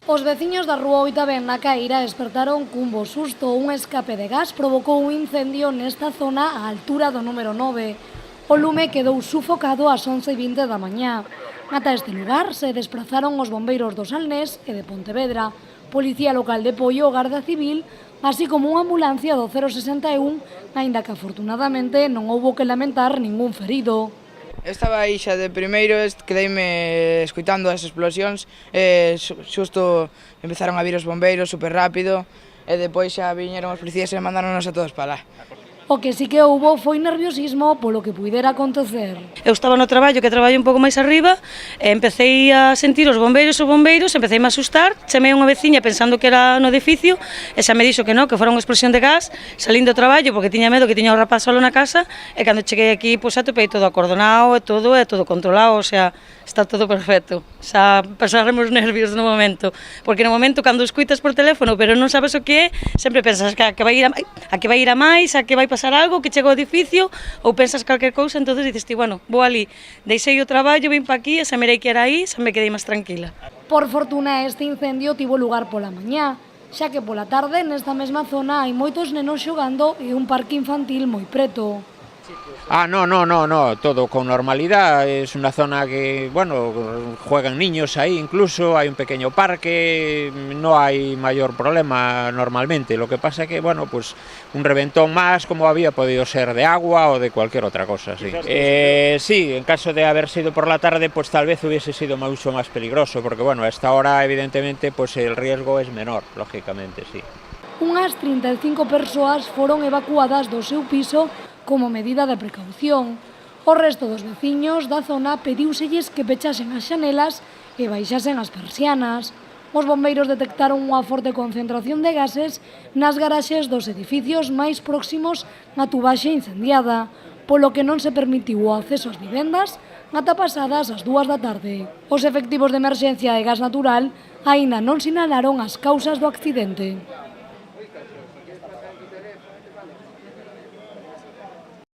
Os veciños da Rúa Oitavén na Caíra despertaron cun bo susto. Un escape de gas provocou un incendio nesta zona á altura do número 9. O lume quedou sufocado ás 11:20 da mañá. Ata este lugar se desplazaron os bombeiros do Salnés e de Pontevedra, Policía Local de Poio, Garda Civil, así como unha ambulancia do 061, aínda que afortunadamente non houbo que lamentar ningún ferido. Estaba aí xa de primeiro, quedeime escoitando as explosións, xusto empezaron a vir os bombeiros super rápido e depois xa viñeron os policías e mandaronos a todos para lá. O que sí que houbo foi nerviosismo polo que puidera acontecer. Eu estaba no traballo, que traballo un pouco máis arriba, e empecé a sentir os bombeiros, empecéi a asustar, chamei a unha veciña pensando que era no edificio, e xa me dixo que non, que fora unha explosión de gas, salín do traballo porque tiña medo, que tiña o rapaz solo na casa, e cando cheguei aquí, pois atopei todo acordonado e todo controlado, o sea, está todo perfecto. Xa pasaremos nervios no momento, porque no momento cando escuitas por teléfono, pero non sabes o que é, sempre pensas que vai ir a máis, a que vai pasar algo, que chega ao edificio, ou pensas calquer cousa, entonces dices ti, bueno, vou ali, deixei o traballo, vim pa aquí, e xa mirei que era aí, xa me quedei máis tranquila. Por fortuna, este incendio tivo lugar pola mañá, xa que pola tarde nesta mesma zona hai moitos nenos xogando e un parque infantil moi preto. No, todo con normalidad, es una zona que, bueno, juegan niños ahí incluso, hay un pequeño parque, no hay mayor problema normalmente, lo que pasa que, bueno, pues un reventón más como había podido ser de agua o de cualquier otra cosa, sí. Sí, en caso de haber sido por la tarde, pues tal vez hubiese sido mucho más peligroso, porque bueno, a esta hora evidentemente pues el riesgo es menor, lógicamente, sí. Unhas 35 persoas foron evacuadas do seu piso como medida de precaución. O resto dos veciños da zona pedíuselles que pechasen as xanelas e baixasen as persianas. Os bombeiros detectaron unha forte concentración de gases nas garaxes dos edificios máis próximos á tubaxe incendiada, polo que non se permitiu o acceso ás vivendas ata pasadas as 2 da tarde. Os efectivos de emerxencia e gas natural aínda non sinalaron as causas do accidente.